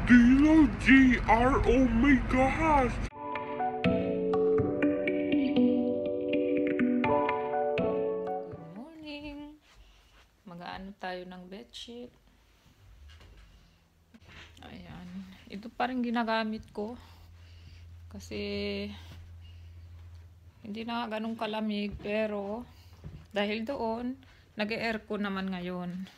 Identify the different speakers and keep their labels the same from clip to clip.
Speaker 1: Dilo GR, oh my gosh!
Speaker 2: Good morning! Mag-aano tayo ng bedsheet. Ayan. Ito pa rin ginagamit ko. Kasi hindi na ganun kalamig. Pero dahil doon, nag-aircon naman ngayon.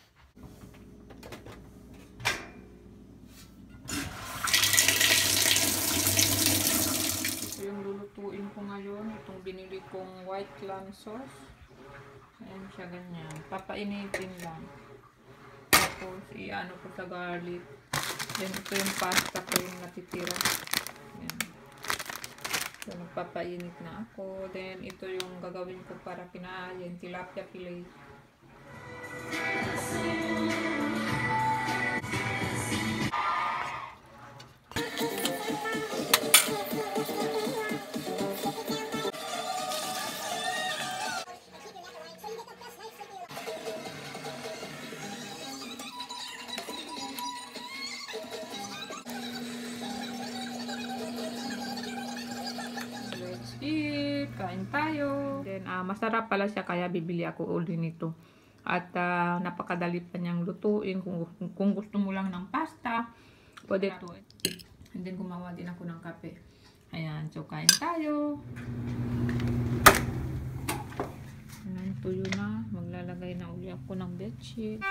Speaker 2: Yung lulutuin ko ngayon, itong binili kong white clam sauce. Ayan siya, ganyan. Papainitin lang. Tapos, i-ano ko sa garlic. Then, ito yung pasta ko yung natitira. Ayan. So, nagpapainit na ako. Then, ito yung gagawin ko para kinain. Tilapia fillet. Kain tayo. Then, masarap pala siya kaya bibili ako uli nito. At napakadali pa niyang lutuin. Kung gusto mo lang ng pasta, pwede ito. And then, gumawa din ako ng kape. Ayan. So, kain tayo. Ayan, tuyo na. Maglalagay na uli ako ng bedsheet.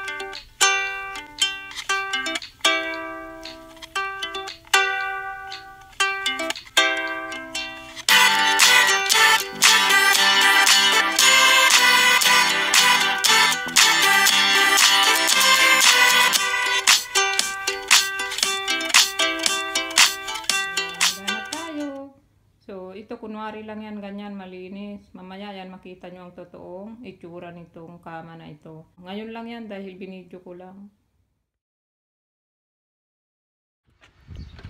Speaker 2: Ito kunwari lang yan, ganyan, malinis. Mamaya yan makita nyo ang totoong itsura nitong kama na ito. Ngayon lang yan dahil binidyo ko lang.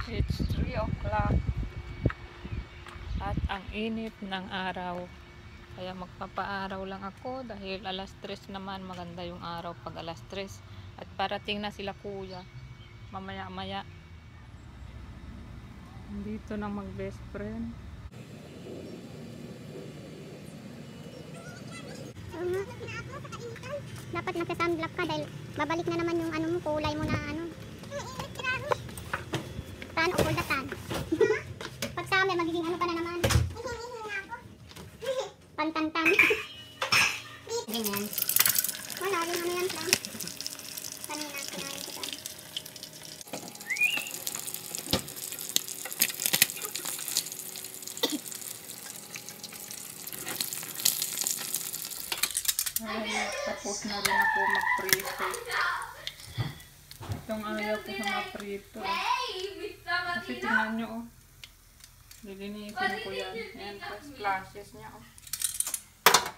Speaker 2: It's 3 o'clock. At ang init ng araw. Kaya magpapaaraw lang ako dahil alas 3 naman maganda yung araw pag alas 3. At parating na sila kuya. Mamaya-maya. Dito na mag best friend.
Speaker 3: Dapat nagsa-sunblock ka dahil babalik na naman yung ano mo, kulay mo na ano. Tan o kuldatan. Pag sa amin, magiging ano pa na naman. Pantantan. Ganyan. Wala, yung ano yan lang. Kanina, kinain ko saan.
Speaker 2: Ay, tapos na rin ako mag-prito. Itong ayaw ko sa mag-prito. Kasi tingnan nyo, oh. Lilinisin ko yan. Yan, plus classes niya, oh.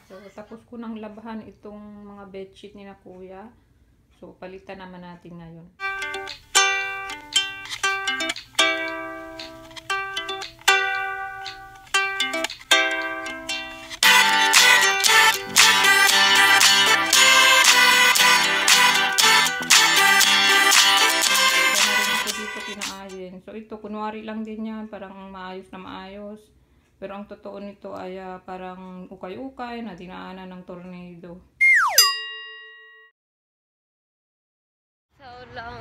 Speaker 2: So, tapos ko nang labahan itong mga bedsheet ni na kuya. So, palitan naman natin ngayon. So ito, kunwari lang din yan, parang maayos na maayos. Pero ang totoo nito ay parang ukay-ukay na dinaanan ng tornado. So lang.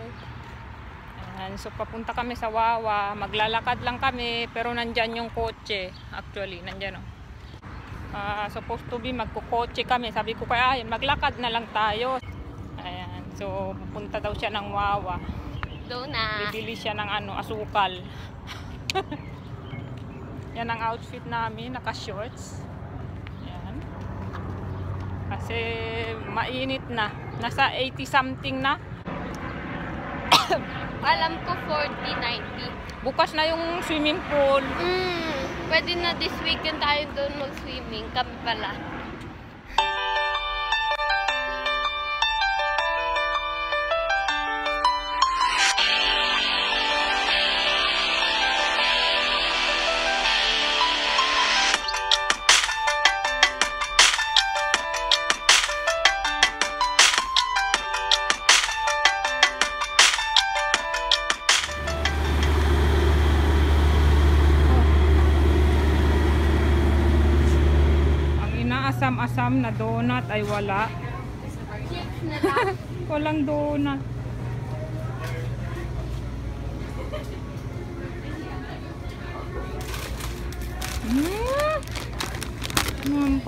Speaker 2: Ayan, so papunta kami sa Wawa. Maglalakad lang kami, pero nandyan yung kotse. Actually, nandyan, oh. Supposed to be magkukotse kami. Sabi ko kaya, maglakad na lang tayo. Ayan, so pupunta daw siya ng Wawa.
Speaker 3: Na.
Speaker 2: Bibili siya ng ano, asukal. Yan ang outfit namin, naka-shorts. Yan. Kasi mainit na. Nasa 80 something na.
Speaker 3: Alam ko 40-90.
Speaker 2: Bukas na yung swimming pool.
Speaker 3: Pwede na this weekend tayo doon mag-swimming. Kami pala.
Speaker 2: asam-asam na donut ay wala.
Speaker 3: Chips na lang.
Speaker 2: Walang donut.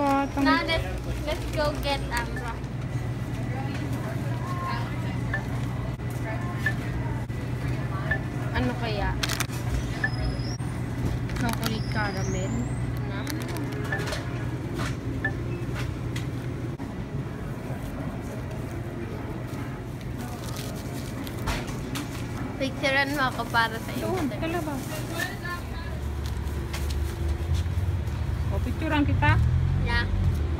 Speaker 2: Patang.
Speaker 3: Now let's go get ano kaya? Chocolate caramel. Picturean mo ako para sa iyo.
Speaker 2: Doon, kalabaw. O, picturean kita.
Speaker 3: Yeah.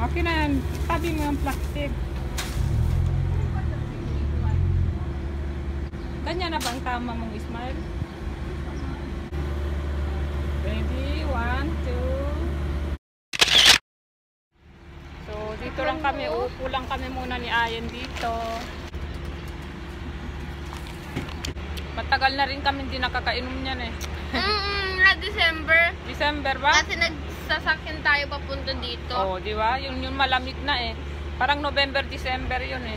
Speaker 2: Okay na yan. Tabi mo yung plastic. Ganyan na ba ang tama mong smile? Ready? 1, 2. So, dito lang kami. Uupo lang kami muna ni Ayan dito. Matagal na rin kami hindi nakakainom niyan eh.
Speaker 3: Na December.
Speaker 2: December ba?
Speaker 3: Kasi nagsasakyan tayo papunta dito.
Speaker 2: Oo, di ba? Yung malamig na eh. Parang November, December yun eh.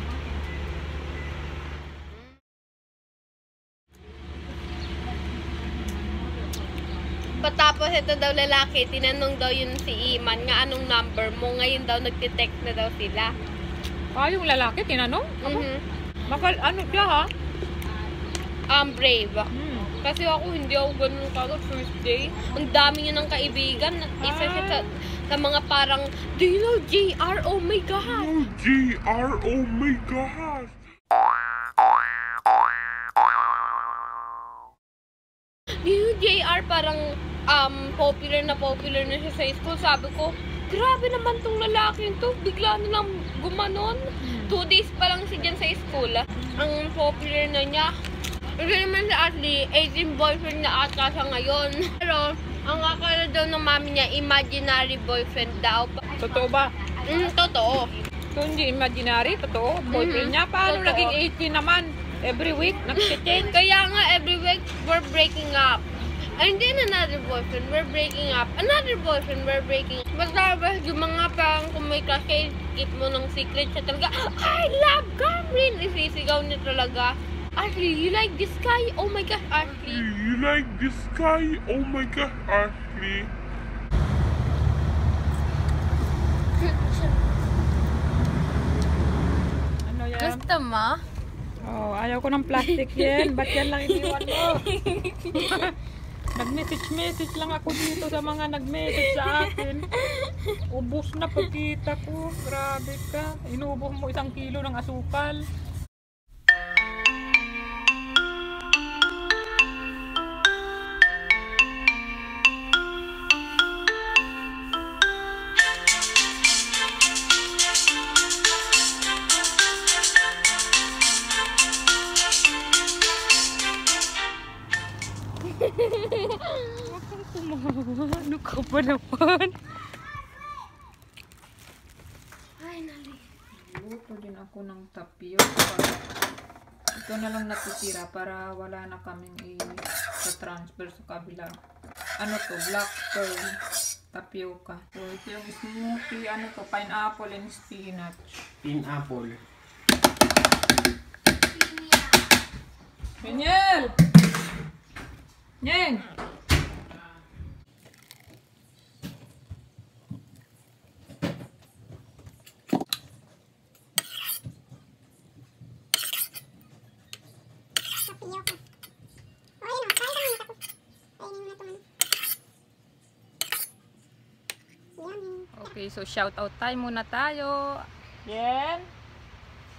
Speaker 3: Patapos ito daw lalaki, tinanong daw yun si Iman nga anong number mo. Ngayon daw nagtitext na daw sila.
Speaker 2: Ah, yung lalaki, tinanong? Bakal, ano siya ha?
Speaker 3: Brave. Kasi ako, hindi ako ganun kagad first day. Ang dami niya ng kaibigan. Isa siya sa mga parang, do you know JR? Oh my God!
Speaker 1: Oh, JR, oh my God.
Speaker 3: Do you know JR? Parang popular na siya sa school. Sabi ko, grabe naman tong lalaking to. Bigla na lang gumanon. 2 days pa lang siya dyan sa school. Ang popular na niya. Kasi naman si Ashley, 18 boyfriend na ata siya ngayon. Pero, ang akala daw ng mami niya, imaginary boyfriend daw.
Speaker 2: Totoo ba?
Speaker 3: Totoo.
Speaker 2: So, hindi imaginary, totoo. Boyfriend niya, paano
Speaker 3: Totoo.
Speaker 2: naging 18 naman? Every week, nag-change.
Speaker 3: Kaya nga, every week, we're breaking up. And then another boyfriend, we're breaking up. Another boyfriend, we're breaking up. Basta ba, yung mga parang kung may crush kayo, keep mo ng secret siya talaga. I love Cameron! Isisigaw niya talaga. Ashley, you like this guy? Oh my gosh, Ashley.
Speaker 1: You like this guy? Oh my God, Ashley.
Speaker 2: Ano yan?
Speaker 3: Gusto mo?
Speaker 2: Oh, ayaw ko ng plastic yan. Ba't yan lang iniwan mo? Nag-message lang ako dito sa mga nag-message sa akin. Ubus na pagkita ko. Grabe ka. Inubos mo 1 kilo ng asukal. Huwag kang tumawa. Ano ka ba naman?
Speaker 3: Finally.
Speaker 2: Luto din ako ng tapioca. Ito na lang natitira para wala na kaming sa transfer sa kabila. Ano to? Black pearl tapioca. So ito yung smoothie. Ano to? Pineapple and spinach.
Speaker 1: Pineapple.
Speaker 2: Daniel! Nyeng!
Speaker 3: Tapioca. Oh, yun o. Kain ka muna tapos. Kainin mo na ito. Yummy.
Speaker 2: Okay, so shoutout time muna tayo. Yen!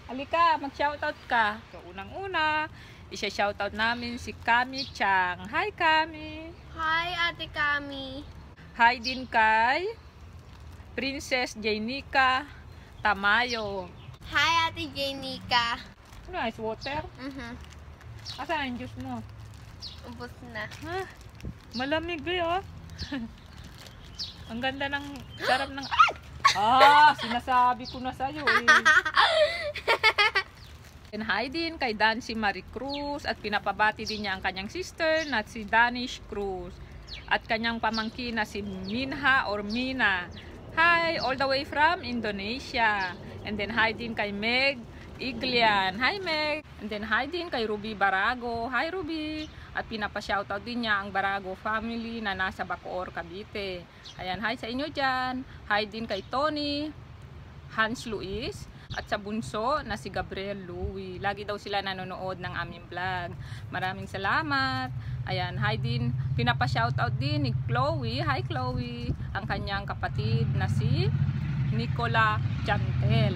Speaker 2: Halika, mag-shoutout ka. So, unang-una, isa-shoutout namin si Kami Chang. Hi, Kami!
Speaker 3: Hi, Ate Kami.
Speaker 2: Hi din kay Princess Jainika Tamayo.
Speaker 3: Hi, Ate Jenica.
Speaker 2: Ano, ice water? Asan ang juice mo?
Speaker 3: Ubus na.
Speaker 2: Ha? Malamig eh, oh. Ang ganda ng sarap ng... Sinasabi ko na sa'yo eh. And hi din kay Dancy Marie Cruz at pinapabati din niya ang kanyang sister na si Danish Cruz at kanyang pamangkin na si Minha or Mina. Hi, all the way from Indonesia. And then hi din kay Meg Iglian. Hi Meg. And then hi din kay Ruby Barago. Hi Ruby. At pinapa-shoutout din niya ang Barago family na nasa Bacoor, Cavite. Ayan, hi sa inyo dyan. Hi din kay Tony, Hans Luis, at sa bunso na si Gabriel Louie. Lagi daw sila nanonood ng aming vlog. Maraming salamat. Ayan, hi din. Pinapa-shoutout din ni Chloe. Hi Chloe. Ang kanyang kapatid na si Nicola Chantel.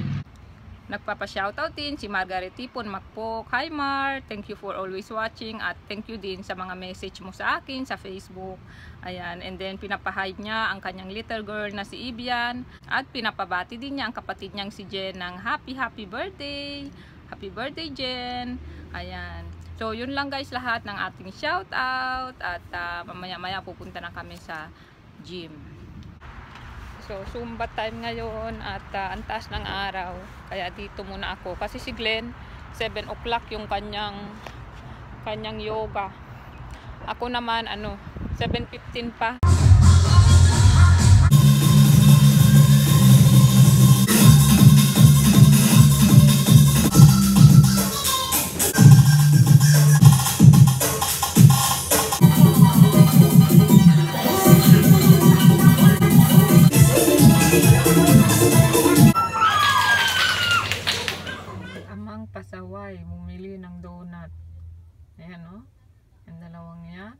Speaker 2: Nagpapa-shoutout din si Margaret Tipon Macpok. Hi Mar, thank you for always watching at thank you din sa mga message mo sa akin sa Facebook. Ayan, and then pinapahide niya ang kanyang little girl na si Ibian at pinapabati din niya ang kapatid niyang si Jen ng happy birthday. Happy birthday Jen. Ayan. So yun lang guys lahat ng ating shoutout at mamaya-maya pupunta na kami sa gym. So, Zumba time ngayon at ang taas ng araw. Kaya dito muna ako. Kasi si Glenn, 7 o'clock yung kanyang yoga. Ako naman, 7:15 pa. Pasaway, bumili ng donut. Ayan o. Yung dalawang yan.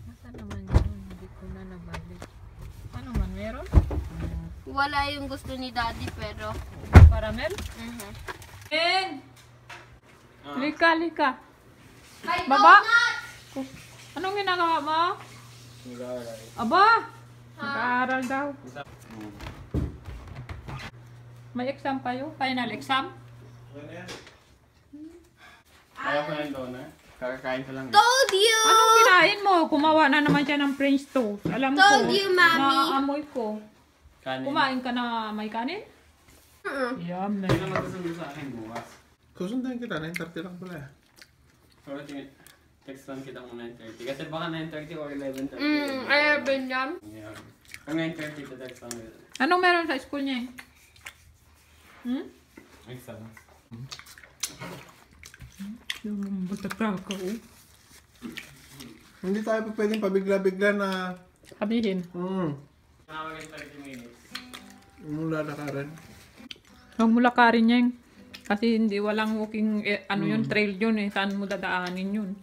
Speaker 2: Masa naman yun? Hindi ko na nabalik. Ano man, meron?
Speaker 3: Wala yung gusto ni Daddy pero...
Speaker 2: Caramel? Ben! Lika.
Speaker 3: May
Speaker 2: Baba!
Speaker 3: donut!
Speaker 2: Anong ginagawa mo?
Speaker 4: Nag-aaral.
Speaker 2: Aba! Nag-aaral daw. May exam kayo? Final exam?
Speaker 4: Kaya ko na yung donut. Kakakain ko lang.
Speaker 3: Told you!
Speaker 2: Anong kinain mo? Kumawa na naman siya ng French toast. Alam ko.
Speaker 3: Told you, Mommy.
Speaker 2: Naaamoy ko.
Speaker 4: Kanin.
Speaker 2: Kumain ka na may kanin? Yum.
Speaker 4: Hindi na magsusundo sa akin bukas.
Speaker 1: Susunduin kita, 9:30 lang pala.
Speaker 4: Pero text lang kita kung 9:30. Kasi baka 9:30 or 11:30.
Speaker 3: Ayabin yan.
Speaker 4: Yeah. Kung 9:30 to text lang kita.
Speaker 2: Anong meron sa school niya?
Speaker 4: Exam.
Speaker 2: Yung butaka ko.
Speaker 1: Hindi tayo pa pwedeng pabigla-bigla na
Speaker 2: Sabihin.
Speaker 4: Nakakagin 30 minutes.
Speaker 1: lalakaran.
Speaker 2: Huwag mo lakarin niya. Kasi hindi walang walking, yun, trail yun eh. Saan mo dadaanin yun?